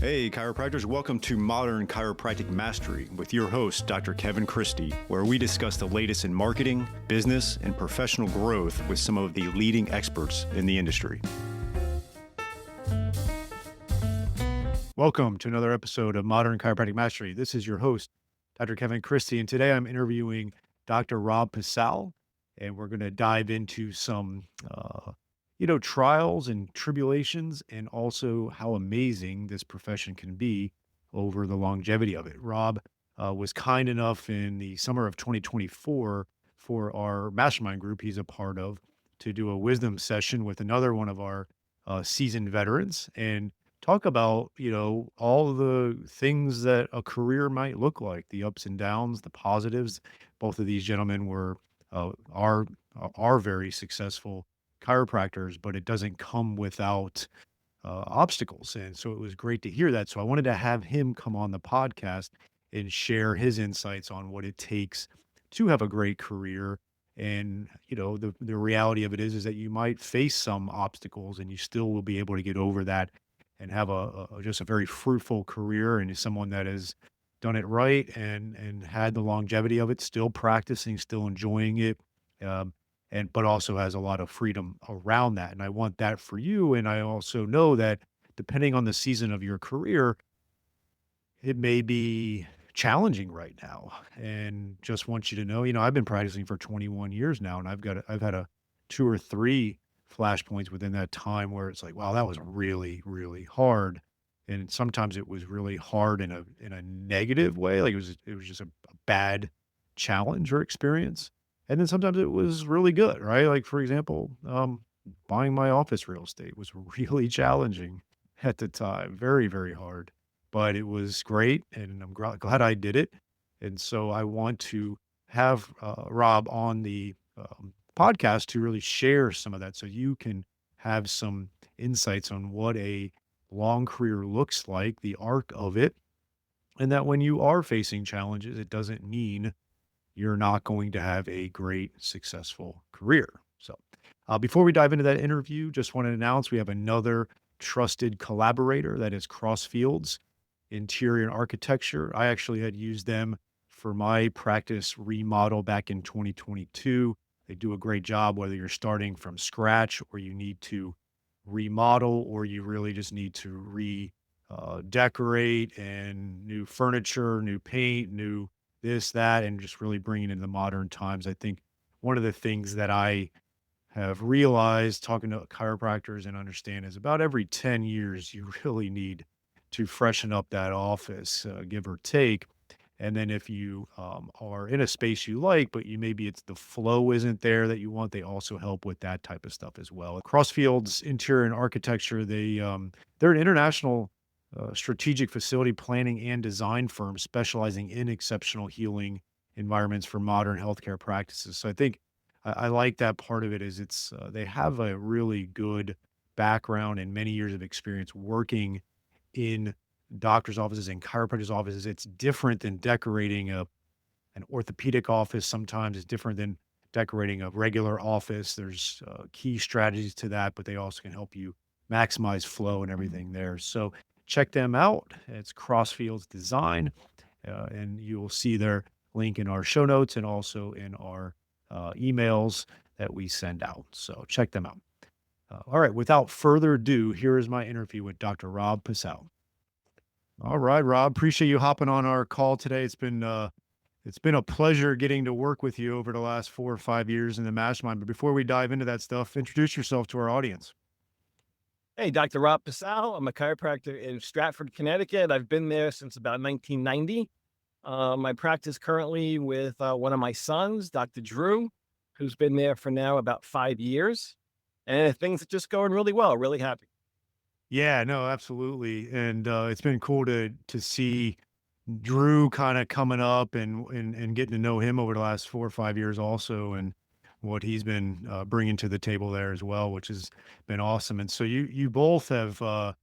Hey, chiropractors, welcome to Modern Chiropractic Mastery with your host, Dr. Kevin Christie, where we discuss the latest in marketing, business, and professional growth with some of the leading experts in the industry. Welcome to another episode of Modern Chiropractic Mastery. This is your host, Dr. Kevin Christie, and today I'm interviewing Dr. Rob Pesale, and we're going to dive into some trials and tribulations, and also how amazing this profession can be over the longevity of it. Rob was kind enough in the summer of 2024 for our mastermind group he's a part of to do a wisdom session with another one of our seasoned veterans and talk about, all the things that a career might look like, the ups and downs, the positives. Both of these gentlemen are very successful chiropractors, but it doesn't come without obstacles. And so it was great to hear that. So I wanted to have him come on the podcast and share his insights on what it takes to have a great career. And, the reality of it is that you might face some obstacles and you still will be able to get over that and have just a very fruitful career, and is someone that has done it right and had the longevity of it, still practicing, still enjoying it. But also has a lot of freedom around that. And I want that for you. And I also know that depending on the season of your career, it may be challenging right now. And just want you to know, I've been practicing for 21 years now, and I've had a 2 or 3 flashpoints within that time where it's like, wow, that was really, really hard. And sometimes it was really hard in a negative way. Like it was just a bad challenge or experience. And then sometimes it was really good, right? Like, for example, buying my office real estate was really challenging at the time. Very, very hard, but it was great. And I'm glad I did it. And so I want to have Rob on the podcast to really share some of that, so you can have some insights on what a long career looks like, the arc of it, and that when you are facing challenges, it doesn't mean you're not going to have a great, successful career. So before we dive into that interview, just want to announce we have another trusted collaborator, that is Crossfields Interior and Architecture. I actually had used them for my practice remodel back in 2022. They do a great job, whether you're starting from scratch or you need to remodel, or you really just need to decorate, and new furniture, new paint, new this, that, and just really bringing it into the modern times. I think one of the things that I have realized talking to chiropractors and understand is about every 10 years, you really need to freshen up that office, give or take. And then if you are in a space you like, but maybe it's the flow isn't there that you want, they also help with that type of stuff as well. Crossfields Interior and Architecture, they're an international strategic facility planning and design firm specializing in exceptional healing environments for modern healthcare practices. So I think I like that part of it. Is they have a really good background and many years of experience working in doctors' offices and chiropractors' offices. It's different than decorating an orthopedic office. Sometimes it's different than decorating a regular office. There's key strategies to that, but they also can help you maximize flow and everything there. So check them out. It's Crossfields Design, and you will see their link in our show notes and also in our emails that we send out. So check them out. All right, without further ado, here is my interview with Dr. Rob Pesale. All right, Rob, appreciate you hopping on our call today. It's been a pleasure getting to work with you over the last 4 or 5 years in the mastermind. But before we dive into that stuff, introduce yourself to our audience. Hey, Dr. Rob Pesale. I'm a chiropractor in Stratford, Connecticut. I've been there since about 1990. I practice currently with one of my sons, Dr. Drew, who's been there for now about 5 years. And things are just going really well. Really happy. Yeah, no, absolutely. And it's been cool to see Drew kind of coming up and getting to know him over the last 4 or 5 years also, and what he's been bringing to the table there as well, which has been awesome. And so you both have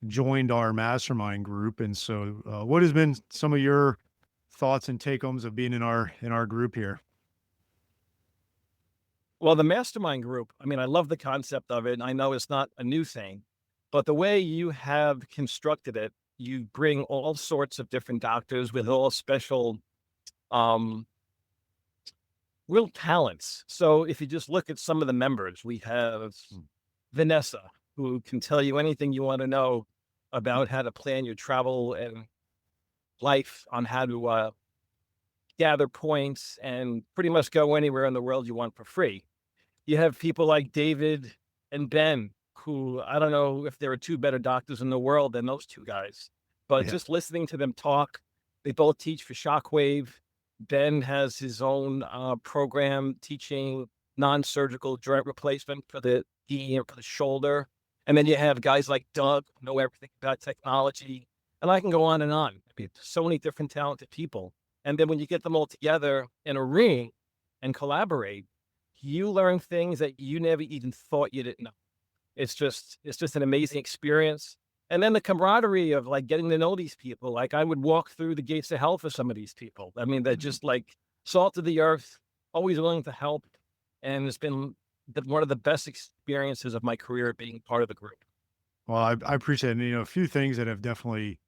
joined our mastermind group. And so what has been some of your thoughts and take homes of being in our group here? Well, the mastermind group, I mean, I love the concept of it. And I know it's not a new thing, but the way you have constructed it, you bring all sorts of different doctors with all special, um, real talents. So if you just look at some of the members, we have Mm. Vanessa, who can tell you anything you want to know about how to plan your travel and life, on how to gather points and pretty much go anywhere in the world you want for free. You have people like David and Ben, who I don't know if there are two better doctors in the world than those two guys, but Yeah. just listening to them talk, they both teach for Shockwave. Ben has his own program teaching non-surgical joint replacement for the knee or for the shoulder. And then you have guys like Doug, who know everything about technology. And I can go on and on. I mean, so many different talented people. And then when you get them all together in a ring and collaborate, you learn things that you never even thought you didn't know. It's just an amazing experience. And then the camaraderie of like getting to know these people. Like I would walk through the gates of hell for some of these people. I mean, they're just like salt of the earth, always willing to help. And it's been one of the best experiences of my career being part of the group. Well, I appreciate it. And, a few things that have definitely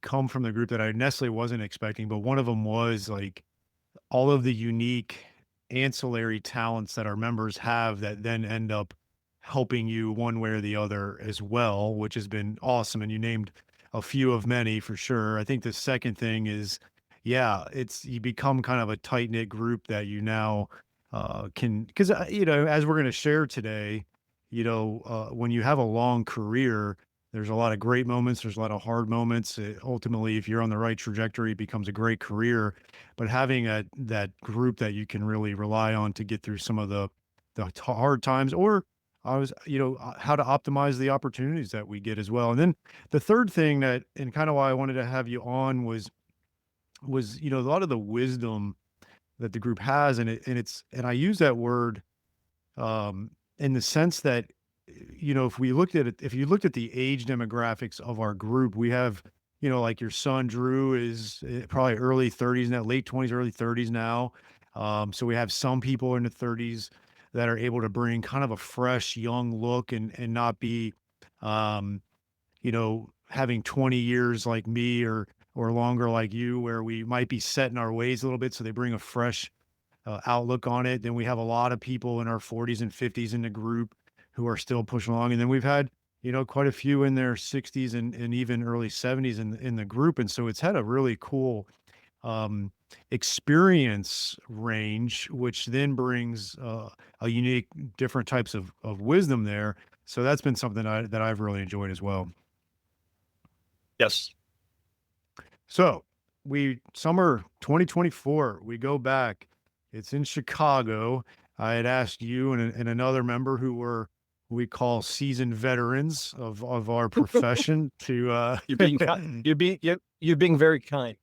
come from the group that I necessarily wasn't expecting, but one of them was like all of the unique ancillary talents that our members have that then end up helping you one way or the other as well, which has been awesome. And you named a few of many for sure. I think the second thing is, yeah, it's you become kind of a tight knit group that you now can, because, as we're going to share today, when you have a long career, there's a lot of great moments, there's a lot of hard moments. Ultimately, if you're on the right trajectory, it becomes a great career. But having that group that you can really rely on to get through some of the hard times, or how to optimize the opportunities that we get as well. And then the third thing that, and kind of why I wanted to have you on was a lot of the wisdom that the group has, and I use that word in the sense that, if you looked at the age demographics of our group, we have, like your son Drew is probably early 30s now, late 20s, early 30s now. So we have some people in the 30s that are able to bring kind of a fresh, young look and not be, um, having 20 years like me or longer like you, where we might be set in our ways a little bit. So they bring a fresh outlook on it. Then we have a lot of people in our 40s and 50s in the group who are still pushing along. And then we've had, quite a few in their 60s and even early 70s in the group. And so it's had a really cool experience range, which then brings a unique, different types of wisdom there. So that's been something that I've really enjoyed as well. Yes. So summer 2024, we go back. It's in Chicago. I had asked you and another member we call seasoned veterans of our profession to You're being you're being very kind.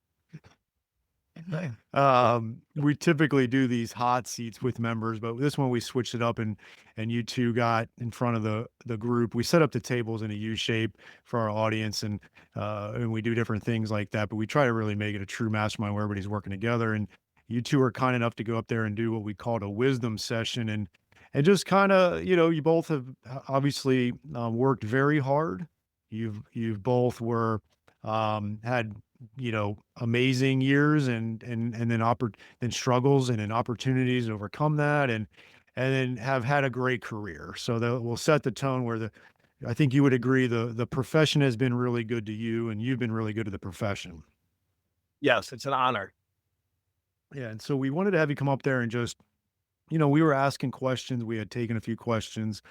we typically do these hot seats with members, but this one we switched it up and you two got in front of the group. We set up the tables in a U shape for our audience and we do different things like that, but we try to really make it a true mastermind where everybody's working together. And you two are kind enough to go up there and do what we called a wisdom session and just kind of, you both have obviously worked very hard. You've both had amazing years and then struggles and then opportunities to overcome that and then have had a great career. So that will set the tone where I think you would agree the profession has been really good to you and you've been really good to the profession. Yes, it's an honor. Yeah. And so we wanted to have you come up there and just, we were asking questions. We had taken a few questions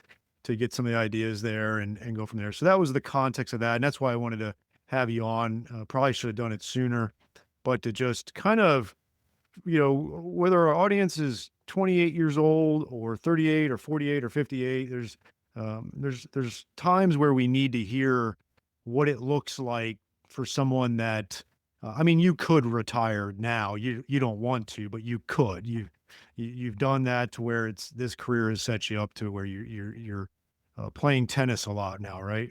to get some of the ideas there and go from there. So that was the context of that. And that's why I wanted to have you on. Probably should have done it sooner, but to just kind of, whether our audience is 28 years old or 38 or 48 or 58, there's times where we need to hear what it looks like for someone that, I mean, you could retire now. You don't want to, but you could. You've done that to where this career has set you up to where you're playing tennis a lot now, right?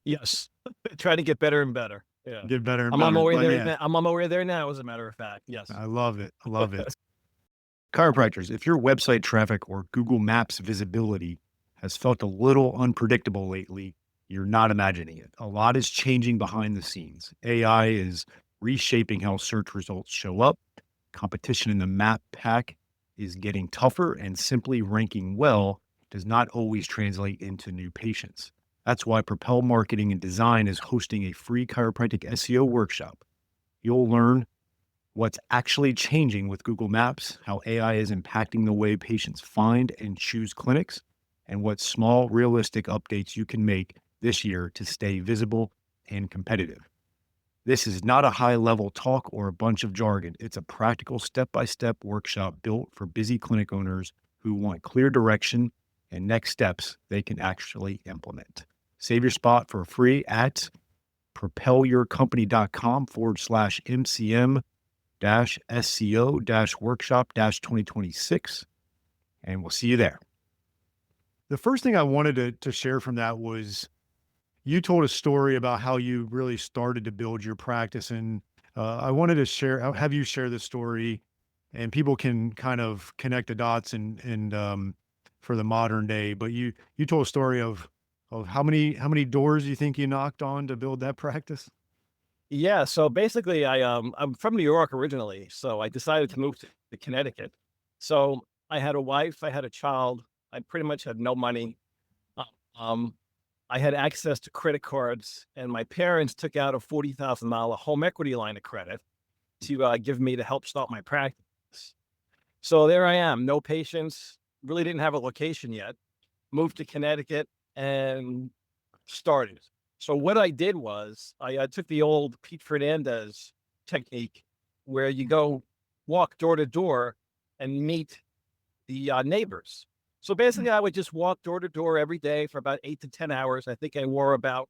Yes. Try to get better and better. Yeah. Get better and I'm on better. my way But there. yeah, I'm on my way there now, as a matter of fact. Yes. I love it. I love it. Chiropractors, if your website traffic or Google Maps visibility has felt a little unpredictable lately, You're not imagining it. A lot is changing behind the scenes. AI is reshaping how search results show up. Competition in the map pack is getting tougher, and simply ranking well does not always translate into new patients. That's why Propel Marketing and Design is hosting a free chiropractic SEO workshop. You'll learn what's actually changing with Google Maps, how AI is impacting the way patients find and choose clinics, and what small, realistic updates you can make this year to stay visible and competitive. This is not a high level talk or a bunch of jargon. It's a practical step by step workshop built for busy clinic owners who want clear direction and next steps they can actually implement. Save your spot for free at propelyourcompany.com/MCM SEO workshop 2026. And we'll see you there. The first thing I wanted to share from that was you told a story about how you really started to build your practice. And I wanted to have you share this story, and people can kind of connect the dots and for the modern day. But you told a story of how many doors you think you knocked on to build that practice? Yeah, so basically, I'm from New York originally, so I decided to move to Connecticut. So I had a wife, I had a child, I pretty much had no money. Uh, Um, I had access to credit cards, and my parents took out a $40,000 home equity line of credit to give me to help start my practice. So there I am, no patience, really didn't have a location yet. Moved to Connecticut and started. So what I did was I took the old Pete Fernandez technique where you go walk door to door and meet the neighbors. So basically, I would just walk door to door every day for about 8 to 10 hours. I think I wore about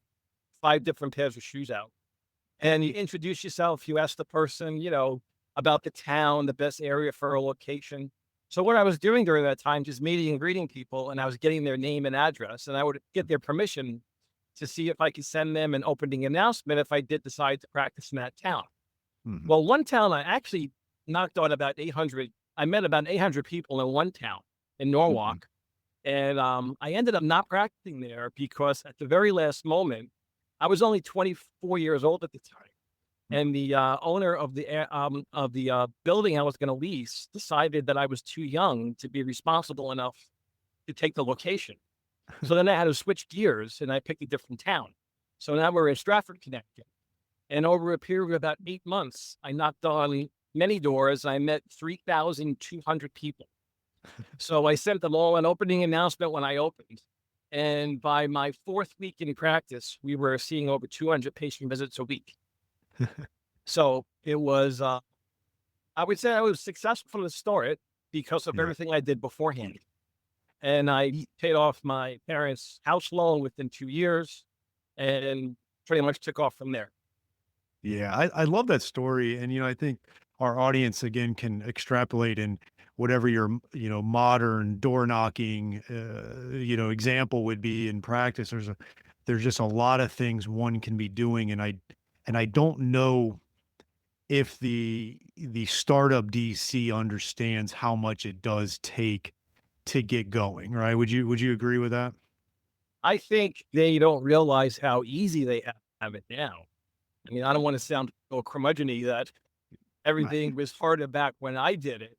5 different pairs of shoes out. And you introduce yourself, you ask the person, about the town, the best area for a location. So what I was doing during that time, just meeting and greeting people, and I was getting their name and address, and I would get their permission to see if I could send them an opening announcement if I did decide to practice in that town. Mhm. Well, one town I actually knocked on about 800. I met about 800 people in one town in Mhm. Norwalk, and I ended up not practicing there because at the very last moment, I was only 24 years old at the time, and the owner of the building I was going to lease decided that I was too young to be responsible enough to take the location. So then I had to switch gears, and I picked a different town. So now we're in Stratford, Connecticut. And over a period of about 8 months, I knocked on many doors. I met 3,200 people. So I sent them all an opening announcement when I opened. And by my fourth week in practice, we were seeing over 200 patient visits a week. So it was, I would say I was successful from the start because of Yeah. everything I did beforehand. And I paid off my parents' house loan within 2 years and pretty much took off from there. Yeah, I love that story, and, I think our audience, again, can extrapolate in whatever your, modern door knocking, example would be in practice. There's just a lot of things one can be doing, and I don't know if the startup DC understands how much it does take to get going, right? Would you agree with that? I think they don't realize how easy they have it now. I mean, I don't want to sound so curmudgeon that everything was harder back when I did it,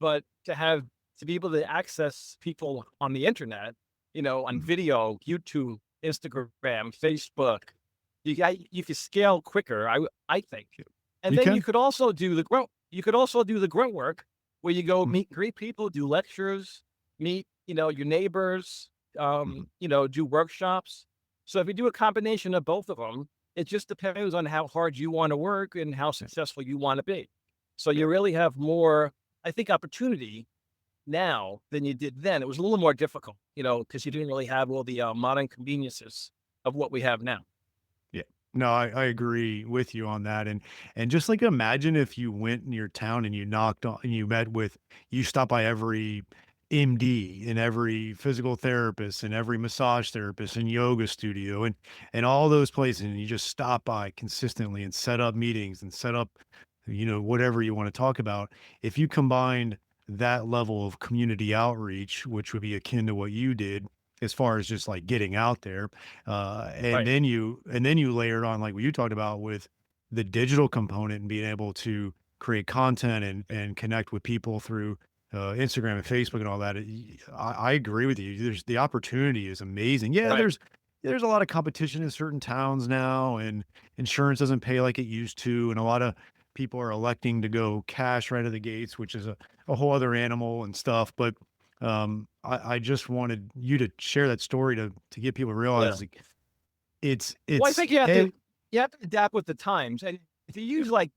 but to be able to access people on the internet, on Mhm. video, YouTube, Instagram, Facebook, you can scale quicker. I think, and You then you can. could also do the grunt. You could also do the grunt work where you go Mhm. meet greet people, do lectures, meet your neighbors, Mhm. do workshops. So if you do a combination of both of them, it just depends on how hard you want to work and how Yeah. successful you want to be. So you really have more, I think, opportunity now than you did then. It was a little more difficult, because you didn't really have all the modern conveniences of what we have now. Yeah. No, I agree with you on that. And just like imagine if you went in your town and you knocked on and you stopped by every MD and every physical therapist and every massage therapist and yoga studio and all those places, and you just stop by consistently and set up meetings and set up, whatever you want to talk about. If you combined that level of community outreach, which would be akin to what you did, as far as just like getting out there. And Right. then you layered on like what you talked about with the digital component and being able to create content and connect with people through Instagram and Facebook and all that. I agree with you. There's the opportunity is amazing. Yeah, Right. there's a lot of competition in certain towns now, and insurance doesn't pay like it used to, and a lot of people are electing to go cash right out of the gates, which is a whole other animal and stuff. But I just wanted you to share that story to get people to Yeah. realize like it's Well, I it's think you have to adapt with the times, and if you use like,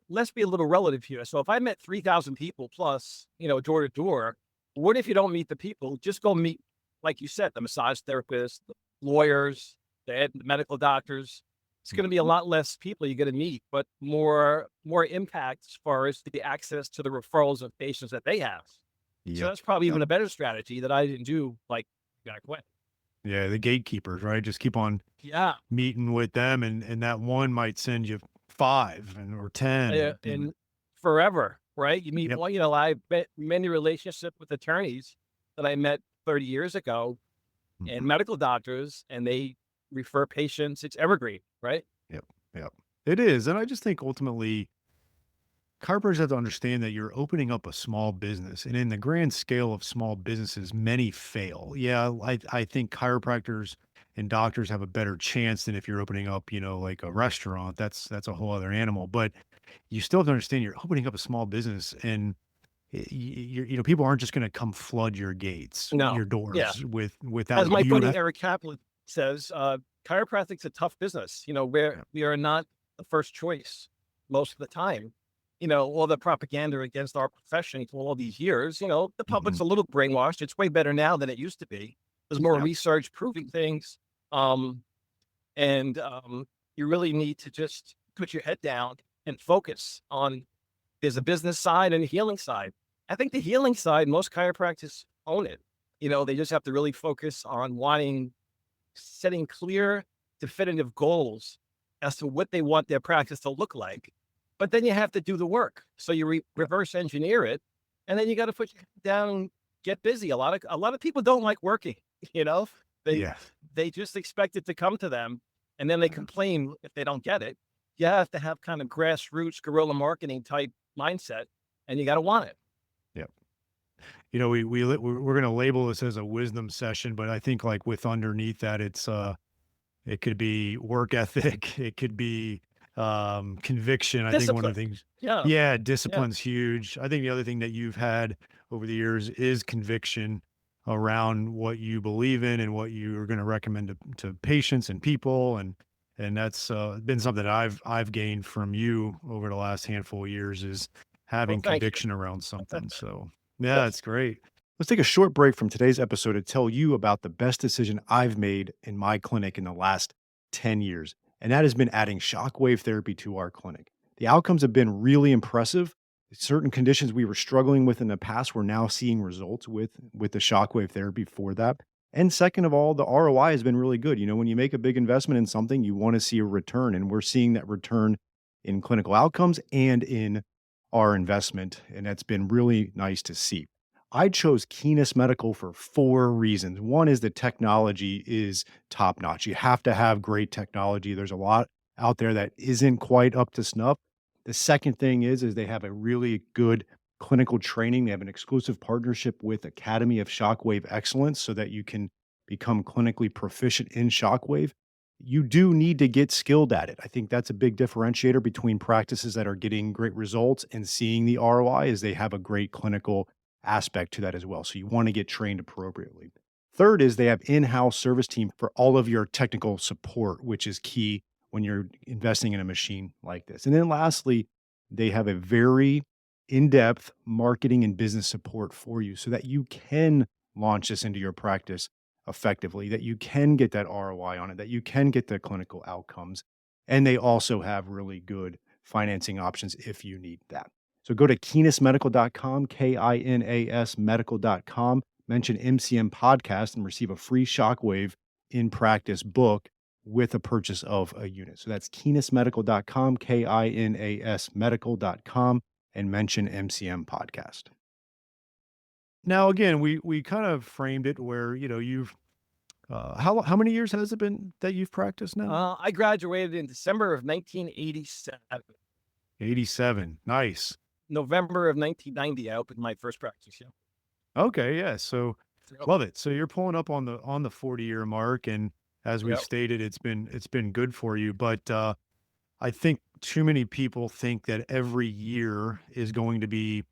let's be a little relative here. So if I met 3,000 people plus, door to door, what if you don't meet the people? Just go meet, like you said, the massage therapists, the lawyers, the medical doctors. It's going to be a lot less people you're going to meet, but more impact as far as the access to the referrals of patients that they have. So Yep. that's probably Yep. even a better strategy that I didn't do like back when. Yeah, the gatekeepers, right? Just keep on Yeah. meeting with them, and that one might send you 5 and or 10, And forever, right? You meet Yep. one, I met many relationships with attorneys that I met 30 years ago and Mhm. medical doctors, and they refer patients. It's evergreen, right? Yep. Yep. It is, and I just think ultimately chiropractors have to understand that you're opening up a small business, and in the grand scale of small businesses, many fail. Yeah, I think chiropractors and doctors have a better chance than if you're opening up, like a restaurant. That's a whole other animal. But you still have to understand you're opening up a small business, and people aren't just going to come flood your gates, No. your Yeah. doors without As my you. buddy Eric Kaplan says, chiropractic's a tough business. Yeah. We are not the first choice most of the time. All the propaganda against our profession for all these years, the public's Mhm. a little brainwashed. It's way better now than it used to be. There's more Yep. research proving things. Um, and you really need to just put your head down and focus on there's a business side and a healing side. I think the healing side, most chiropractors own it. They just have to really focus on setting clear, definitive goals as to what they want their practice to look like. But then you have to do the work. So you reverse engineer it, and then you got to put your head down and get busy. A lot of people don't like working. You know, they Yeah. they just expect it to come to them, and then they complain if they don't get it. You have to have kind of grassroots guerrilla marketing type mindset, and you got to want it. Yep. We're going to label this as a wisdom session, but I think like with underneath that, it could be work ethic, it could be conviction. I think one of Discipline. the things, Yeah. yeah, Yeah. discipline's huge. I think the other thing that you've had over the years is conviction around what you believe in and what you're going to recommend to patients and people, and that's been something that I've gained from you over the last handful of years is Well, having thank you. conviction around something. So yeah, Yes. it's great. Let's take a short break from today's episode to tell you about the best decision I've made in my clinic in the last 10 years, and that has been adding shockwave therapy to our clinic. The outcomes have been really impressive. Certain conditions we were struggling with in the past, we're now seeing results with the shockwave therapy for that. And second of all, the ROI has been really good. When you make a big investment in something, you want to see a return, and we're seeing that return in clinical outcomes and in our investment, and that's been really nice to see. I chose Keenest Medical for 4 reasons. One is the technology is top notch. You have to have great technology. There's a lot out there that isn't quite up to snuff. The second thing is they have a really good clinical training. They have an exclusive partnership with Academy of Shockwave Excellence so that you can become clinically proficient in shockwave. You do need to get skilled at it. I think that's a big differentiator between practices that are getting great results and seeing the ROI is they have a great clinical aspect to that as well. So you want to get trained appropriately. Third is they have in-house service team for all of your technical support, which is key when you're investing in a machine like this. And then lastly, they have a very in-depth marketing and business support for you so that you can launch this into your practice effectively, that you can get that ROI on it, that you can get the clinical outcomes. And they also have really good financing options if you need that. So go to kinasmedical.com, KINAS medical.com, mention MCM podcast and receive a free shockwave in practice book with a purchase of a unit. So that's kinasmedical.com, KINAS medical.com, and mention MCM podcast. Now, again, we kind of framed it where, you've How many years has it been that you've practiced now? I graduated in December of 1987. 87. Nice. November of 1990, I opened my first practice. Yeah. Okay, yeah. So Yep. love it. So you're pulling up on the 40-year mark, and as we've Yep. stated, it's been good for you. But I think too many people think that every year is going to be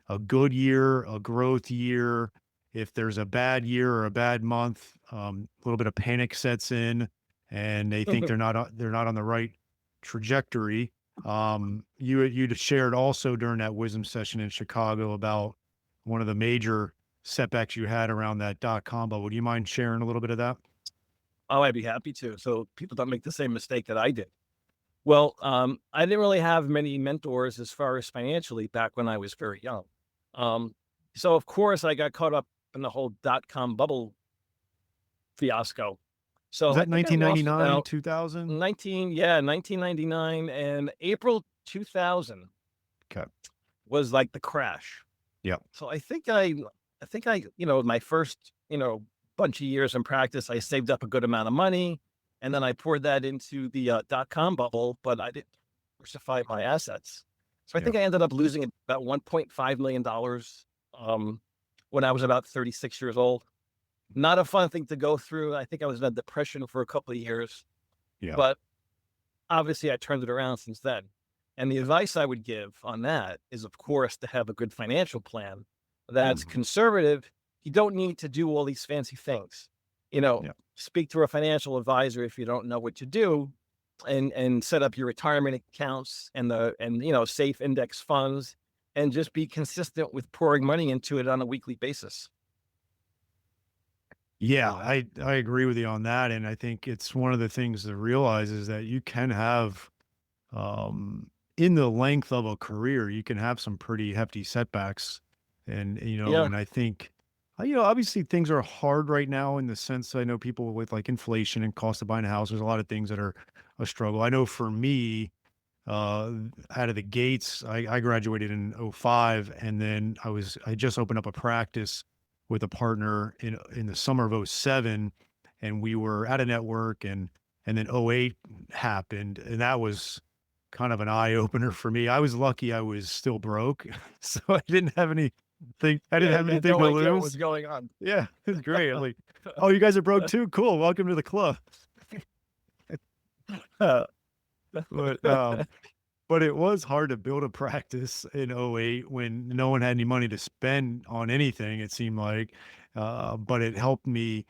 a good year, a growth year. If there's a bad year or a bad month, a little bit of panic sets in, and they think they're not on the right trajectory. You'd shared also during that wisdom session in Chicago about one of the major setbacks you had around that .com bubble. Do you mind sharing a little bit of that? Oh, I'd be happy to. So people don't make the same mistake that I did. Well, I didn't really have many mentors as far as financially back when I was very young. Um, so of course I got caught up in the whole .com bubble fiasco. Was So I that think I lost 1999, about 2000? 1999 and April 2000 Okay. was like the crash. Yep. So I think I, my first, bunch of years in practice, I saved up a good amount of money and then I poured that into the .com bubble, but I didn't diversify my assets. So I Yep. think I ended up losing about $1.5 million when I was about 36 years old. Not a fun thing to go through. I think I was in a depression for a couple of years, Yep. but obviously I turned it around since then. And the advice I would give on that is, of course, to have a good financial plan that's Mhm. conservative. You don't need to do all these fancy things. Yep. Speak to a financial advisor if you don't know what to do, and set up your retirement accounts and safe index funds, and just be consistent with pouring money into it on a weekly basis. Yeah, I agree with you on that, and I think it's one of the things to realize is that you can have, in the length of a career, you can have some pretty hefty setbacks, Yeah. and I think, obviously things are hard right now in the sense I know people with like inflation and cost of buying a house. There's a lot of things that are a struggle. I know for me, uh, out of the gates. I graduated in '05, and then I just opened up a practice with a partner in the summer of '07, and we were at a network, and then '08 happened, and that was kind of an eye opener for me. I was lucky I was still broke, so I didn't Yeah, have you had anything no to idea what was lose. going on. Yeah, it's great. I'm like, "Oh, you guys are broke too? Cool. Welcome to the club." But, But it was hard to build a practice in '08 when no one had any money to spend on anything, it seemed like, but it helped me,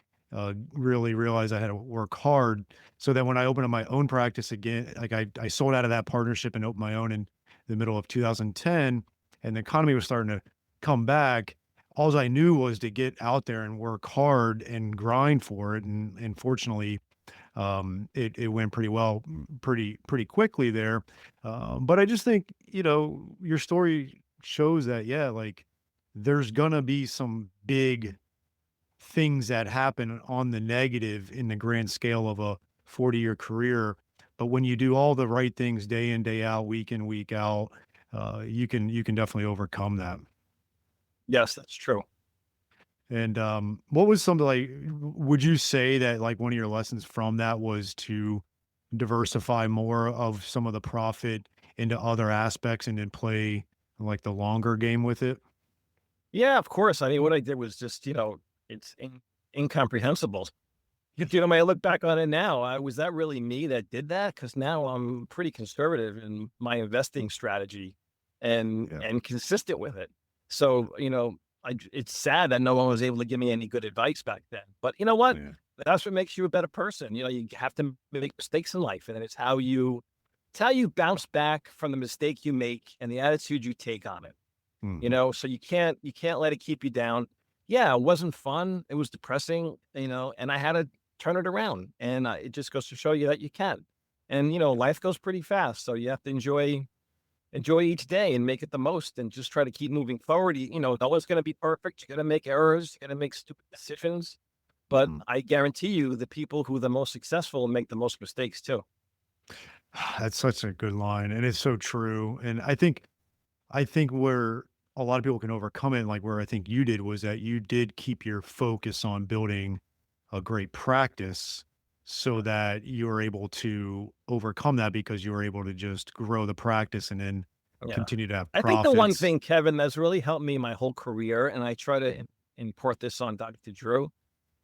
really realize I had to work hard so that when I opened up my own practice again, like, I sold out of that partnership and opened my own in the middle of 2010, and the economy was starting to come back. Alls I knew was to get out there and work hard and grind for it, and fortunately, it went pretty well, pretty quickly there. But I just think, your story shows that, yeah, like there's gonna be some big things that happen on the negative in the grand scale of a 40-year career. But when you do all the right things day in, day out, week in, week out, you can definitely overcome that. Yes, that's true. And what was something like, would you say that like one of your lessons from that was to diversify more of some of the profit into other aspects and then play like the longer game with it? Yeah, of course. I mean, what I did was just, it's incomprehensible. When I look back on it now, was that really me that did that? Because now I'm pretty conservative in my investing strategy and Yeah. and consistent with it. So, it's sad that no one was able to give me any good advice back then. But you know what? Yeah. That's what makes you a better person. You have to make mistakes in life, and it's how you bounce back from the mistake you make and the attitude you take on it. Mhm. So you can't let it keep you down. Yeah, it wasn't fun. It was depressing, and I had to turn it around. And it just goes to show you that you can. And life goes pretty fast, so you have to enjoy each day and make it the most, and just try to keep moving forward. No one's going to be perfect. You're going to make errors. You're going to make stupid decisions. But Mhm. I guarantee you, the people who are the most successful make the most mistakes too. That's such a good line, and it's so true. And I think where a lot of people can overcome it, like where I think you did, was that you did keep your focus on building a great practice so that you're able to overcome that because you were able to just grow the practice and then Yeah. continue to have I think the one profits. thing, Kevin, that's really helped me my whole career, and I try to import this on Dr. Drew,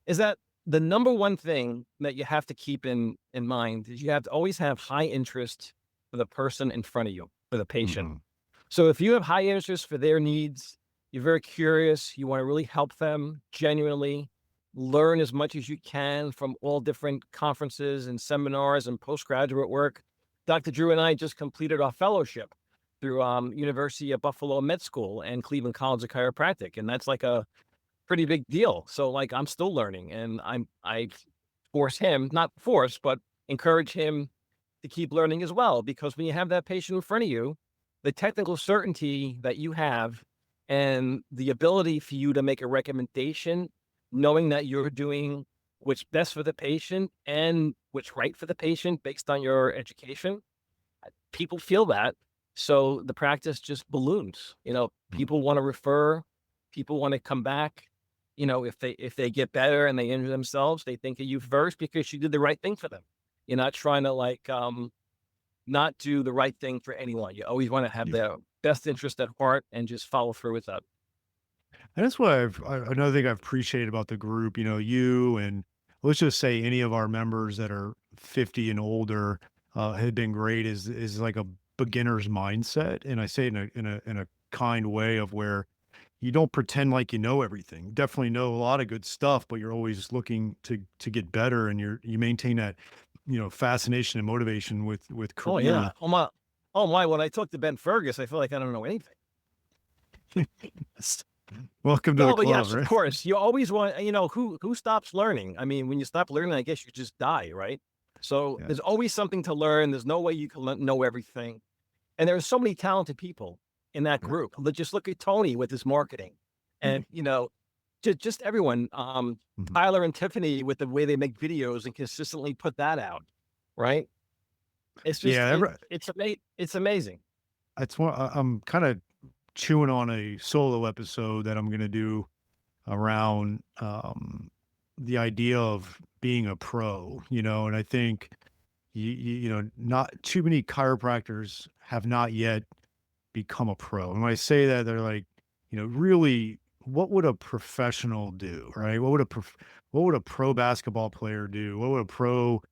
is that the number one thing that you have to keep in mind is you have to always have high interest for the person in front of you, for the patient. Mhm. So if you have high interest for their needs, you're very curious, you want to really help them genuinely, learn as much as you can from all different conferences and seminars and postgraduate work. Dr. Drew and I just completed our fellowship through University of Buffalo Med School and Cleveland College of Chiropractic, and that's like a pretty big deal. So like I'm still learning, and I force him, not force, but encourage him to keep learning as well. Because when you have that patient in front of you, the technical certainty that you have and the ability for you to make a recommendation, knowing that you're doing what's best for the patient and what's right for the patient based on your education, people feel that. So the practice just balloons. Mhm. People want to refer, people want to come back. If they get better and they injure themselves, they think of you first because you did the right thing for them. You're not trying to not do the right thing for anyone. You always want to have Yeah. their best interest at heart and just follow through with that. And that's what another thing I've appreciated about the group, you and let's just say any of our members that are 50 and older had been great is like a beginner's mindset. And I say it in a kind way of where you don't pretend like you know everything. You definitely know a lot of good stuff, but you're always looking to get better and you maintain that, fascination and motivation with Oh yeah. career. Oh my. When I talk to Ben Fergus, I feel like I don't know anything. Yes. Welcome to the No, but club, yes, of right? course. You always want, who stops learning? I mean, when you stop learning, I guess you just die, right? So Yeah. there's always something to learn. There's no way you can know everything. And there are so many talented people in that Yeah. group. Just look at Tony with his marketing, and just everyone. Mhm. Tyler and Tiffany with the way they make videos and consistently put that out, right? It's just Yeah. it's amazing. That's what I'm kind of chewing on a solo episode that I'm going to do around the idea of being a pro, and I think not too many chiropractors have not yet become a pro. And when I say that, they're like, really, what would a professional do, right? What would a pro basketball player do? What would a pro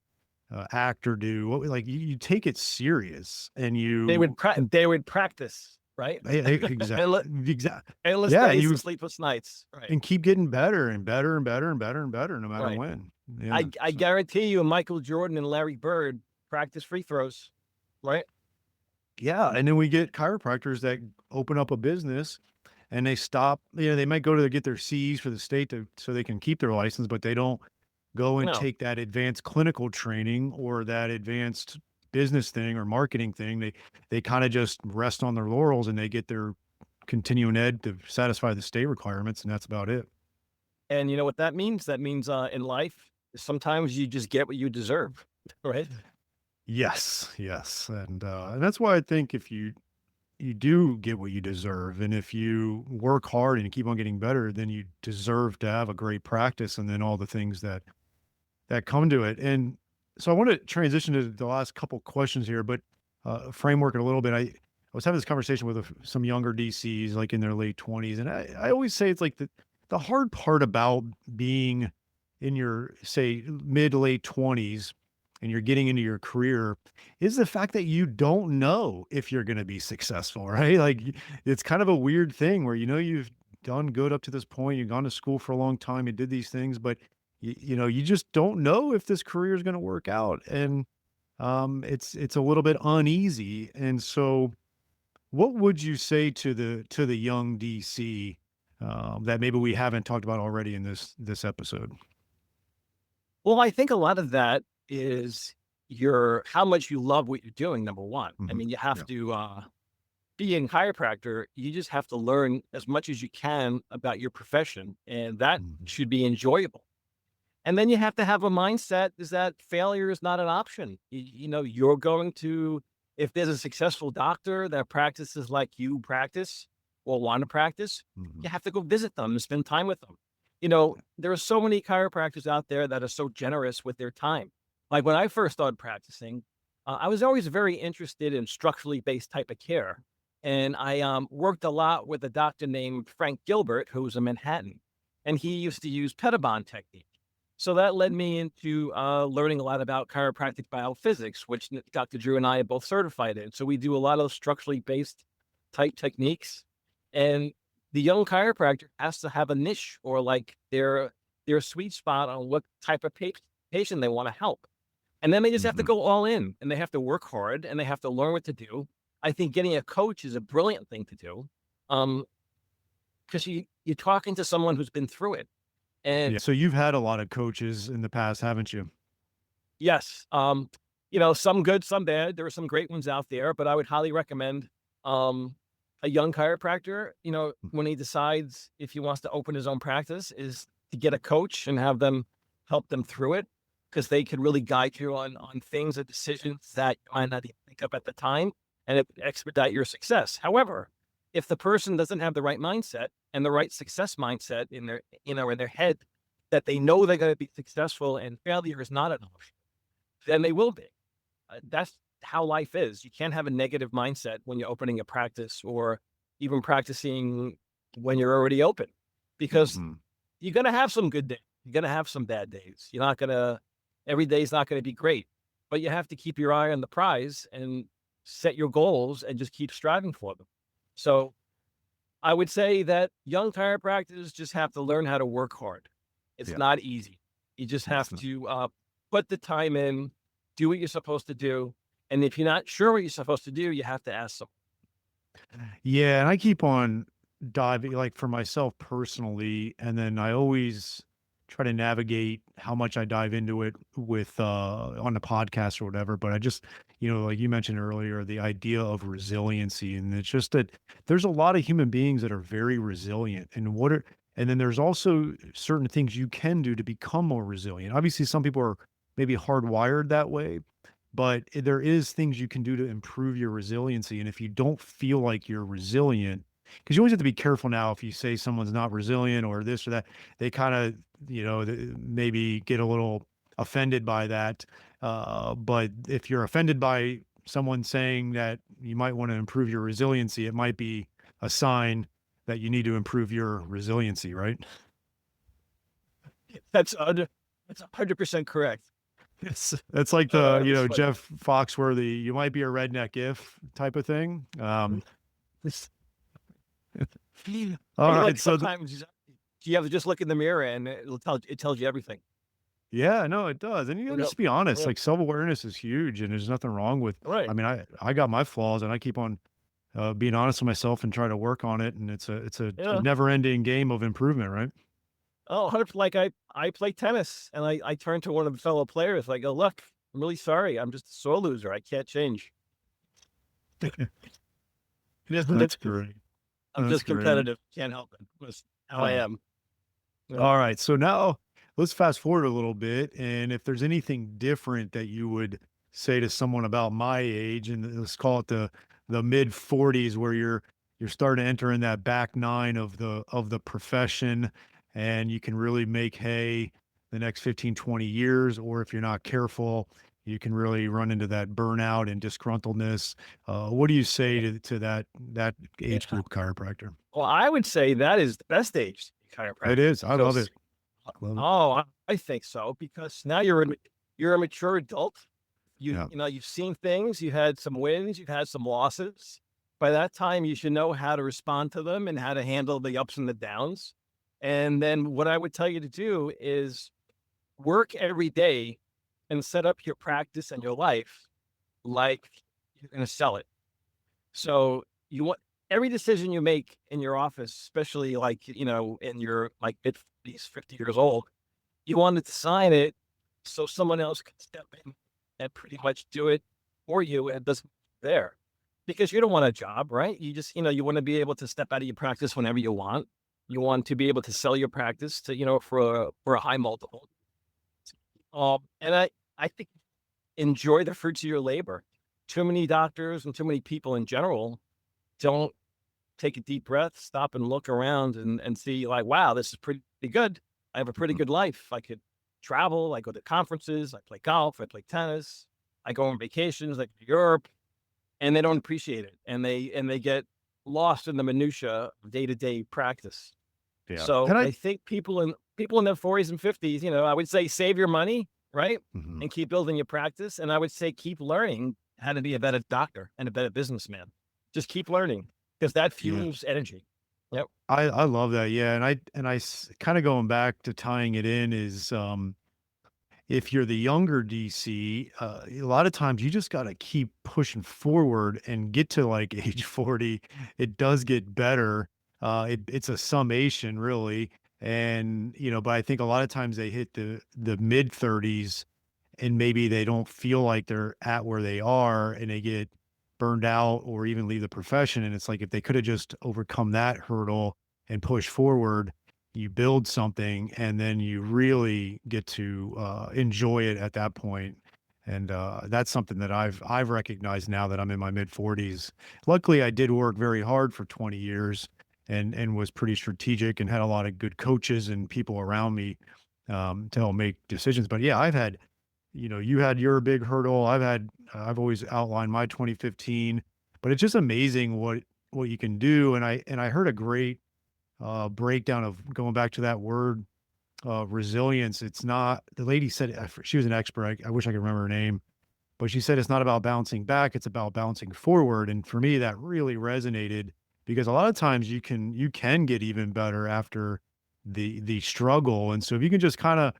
actor do? What would like you take it serious and you They would practice, right? exactly Endless, exactly endless yeah days and you sleepless nights, right? and keep getting better and better and better and better and better no matter Right. when. Yeah. I So guarantee you, Michael Jordan and Larry Bird practice free throws, right? yeah, and then we get chiropractors that open up a business and they stop. They might go to get their C's for the state so they can keep their license, but they don't go and No, take that advanced clinical training or that advanced business thing or marketing thing. They kind of just rest on their laurels and they get their continuing ed to satisfy the state requirements, and that's about it. and you know what that means? That means in life, sometimes you just get what you deserve, right? Yes, yes, and that's why I think if you do get what you deserve, and if you work hard and you keep on getting better, then you deserve to have a great practice, and then all the things that come to it. And so I want to transition to the last couple questions here, but framework it a little bit. I was having this conversation with some younger DCs, like in their late 20s, and I always say it's like the hard part about being in your say mid late 20s and you're getting into your career is the fact that you don't know if you're going to be successful, right? Like it's kind of a weird thing where you've done good up to this point, you've gone to school for a long time, you did these things, but you just don't know if this career is going to work out, and it's a little bit uneasy. And so, what would you say to the young DC that maybe we haven't talked about already in this episode? Well, I think a lot of that is your how much you love what you're doing. Number one, I Hmm. mean, you have Yeah. to be a chiropractor. You just have to learn as much as you can about your profession, and that Mhm. should be enjoyable. And then you have to have a mindset is that failure is not an option. You're going to, if there's a successful doctor that practices like you practice or want to practice, Mhm. you have to go visit them and spend time with them. there are so many chiropractors out there that are so generous with their time. Like when I first started practicing, I was always very interested in structurally based type of care. And I worked a lot with a doctor named Frank Gilbert, who was in Manhattan, and he used to use Pedibond technique. So that led me into learning a lot about chiropractic biophysics, which Dr. Drew and I are both certified in. So we do a lot of structurally based type techniques. And the young chiropractor has to have a niche or like their sweet spot on what type of patient they want to help. And then they just have to Mhm. go all in and they have to work hard and they have to learn what to do. I think getting a coach is a brilliant thing to do. Um, because you're talking to someone who's been through it. And Yeah, so you've had a lot of coaches in the past, haven't you? yes, some good, some bad. There are some great ones out there, but I would highly recommend um a young chiropractor, when he decides if he wants to open his own practice, is to get a coach and have them help them through it because they could really guide you on things and decisions that you might not even think of at the time and it would expedite your success. However, if the person doesn't have the right mindset and the right success mindset in their head that they know they're going to be successful and failure is not an option, then they will be. That's how life is. You can't have a negative mindset when you're opening a practice or even practicing when you're already open because Mhm. you're going to have some good days. You're going to have some bad days. You're not going to, every day is not going to be great, but you have to keep your eye on the prize and set your goals and just keep striving for them. So I would say that young chiropractors just have to learn how to work hard. It's Yeah, not easy. You just it's have not. to put the time in, do what you're supposed to do. And if you're not sure what you're supposed to do, you have to ask someone. Yeah, and I keep on diving, like, for myself personally, and then I always try to navigate how much I dive into it with, on the podcast or whatever, but I just, like you mentioned earlier, the idea of resiliency, and it's just that there's a lot of human beings that are very resilient, and then there's also certain things you can do to become more resilient. Obviously, some people are maybe hardwired that way, but there is things you can do to improve your resiliency, and if you don't feel like you're resilient, because you always have to be careful now if you say someone's not resilient or this or that, they kinda, maybe get a little offended by that, but if you're offended by someone saying that you might wanna improve your resiliency, it might be a sign that you need to improve your resiliency, right? That's under, that's 100% correct. It's like the, That's funny. Jeff Foxworthy, "You might be a redneck if" type of thing. This- All And right, like so sometimes you have to just look in the mirror and it tells you everything. yeah, no, it does, and you gotta Yep. just be honest, Yep. like, self-awareness is huge, and there's nothing wrong with I Right. mean, I got my flaws, and I keep on, being honest with myself and try to work on it, and it's a Yeah. never-ending game of improvement, right? Oh, 100 like I play tennis and I turn to one of the fellow players. I go, "Look, I'm really sorry. I'm just a sore loser. I can't change. It isn't That's it? great. I'm That's just great. competitive. Can't help it. That's how I Uh, am." Yeah. alright, so now let's fast forward a little bit, and if there's anything different that you would say to someone about my age, and let's call it the mid-40s where you're starting to enter in that back nine of the profession, and you can really make hay the next 15, 20 years, or if you're not careful, you can really run into that burnout and disgruntledness. What do you say to that age Yeah. group chiropractor? Well, I would say that is the best age to be chiropractic It is. I love because it. Love it. oh, I think so because now you're a mature adult. Yeah. You've seen things, you had some wins, you've had some losses. By that time, you should know how to respond to them and how to handle the ups and the downs. And then what I would tell you to do is work every day and set up your practice and your life like you're going to sell it. So you want every decision you make in your office, especially like, in your like mid 40s, 50 years old, you want to design it so someone else can step in and pretty much do it for you and doesn't there. Because you don't want a job, right? You just, you want to be able to step out of your practice whenever you want. You want to be able to sell your practice to, for a high multiple. And I think enjoy the fruits of your labor. Too many doctors and too many people in general don't take a deep breath, stop and look around and see like, wow, this is pretty good. I have a pretty Mhm. good life. I could travel, I go to conferences, I play golf, I play tennis, I go on vacations like to Europe, and they don't appreciate it. And they get lost in the minutia of day-to-day practice. Yeah. So And I I think people in their 40s and 50s, I would say save your money, right? Mhm. And keep building your practice. And I would say keep learning how to be a better doctor and a better businessman. Just keep learning because that Yeah. fuels energy. Yep. I love that, yeah, and kinda going back to tying it in is, if you're the younger DC, a lot of times you just gotta keep pushing forward and get to, like, age 40. It does get better. It's a summation really, and, but I think a lot of times they hit the mid-30s and maybe they don't feel like they're at where they are and they get burned out or even leave the profession. And it's like if they could have just overcome that hurdle and push forward, you build something and then you really get to enjoy it at that point. And that's something that I've recognized now that I'm in my mid 40s. Luckily, I did work very hard for 20 years and was pretty strategic and had a lot of good coaches and people around me to help make decisions. But yeah, you had your big hurdle. I've always outlined my 2015, but it's just amazing what you can do. And I heard a great breakdown of going back to that word resilience. It's not the lady said she was an expert. I wish I could remember her name, but she said it's not about bouncing back. It's about bouncing forward. And for me, that really resonated because a lot of times you can get even better after the struggle. And so if you can just kind of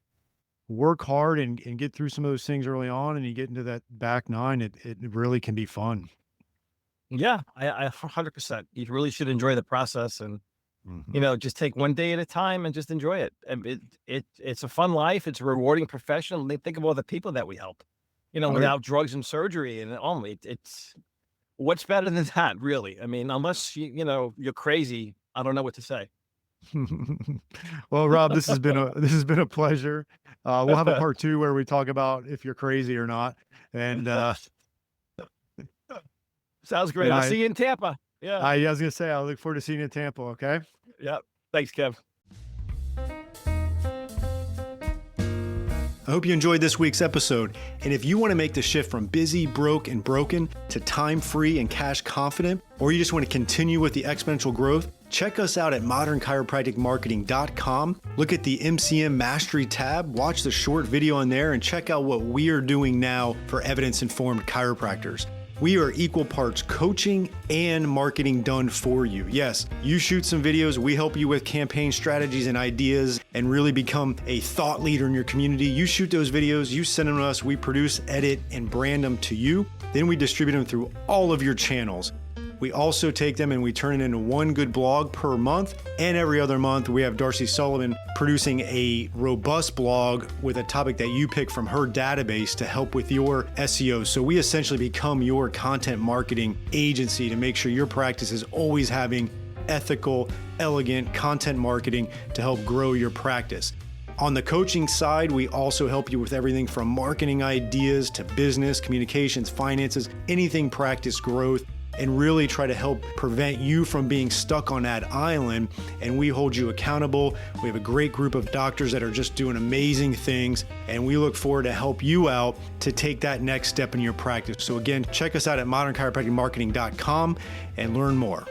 work hard and get through some of those things early on and you get into that back nine, it really can be fun. Yeah. I 100%. You really should enjoy the process and, Mhm. just take one day at a time and just enjoy it. And it's a fun life. It's a rewarding profession. And think of all the people that we help, Oh, yeah. without drugs and surgery and only it's what's better than that, really? I mean, unless you're crazy, I don't know what to say. Well, Rob, this has been a pleasure. We'll have a part 2 where we talk about if you're crazy or not, and, Sounds great. and I'll I see you in Tampa. Yeah. I was gonna say, I look forward to seeing you in Tampa, okay? Yep. Thanks, Kev. I hope you enjoyed this week's episode. And if you want to make the shift from busy, broke, and broken to time-free and cash confident, or you just want to continue with the exponential growth, check us out at modernchiropracticmarketing.com. Look at the MCM Mastery tab, watch the short video on there, and check out what we are doing now for evidence-informed chiropractors. We are equal parts coaching and marketing done for you. Yes, you shoot some videos, we help you with campaign strategies and ideas and really become a thought leader in your community. You shoot those videos, you send them to us, we produce, edit, and brand them to you. Then we distribute them through all of your channels. We also take them and we turn it into one good blog per month. And every other month, we have Darcy Sullivan producing a robust blog with a topic that you pick from her database to help with your SEO. So we essentially become your content marketing agency to make sure your practice is always having ethical, elegant content marketing to help grow your practice. On the coaching side, we also help you with everything from marketing ideas to business, communications, finances, anything practice growth, and really try to help prevent you from being stuck on that island. And we hold you accountable. We have a great group of doctors that are just doing amazing things, and we look forward to help you out to take that next step in your practice. So again, check us out at modernchiropracticmarketing.com and learn more.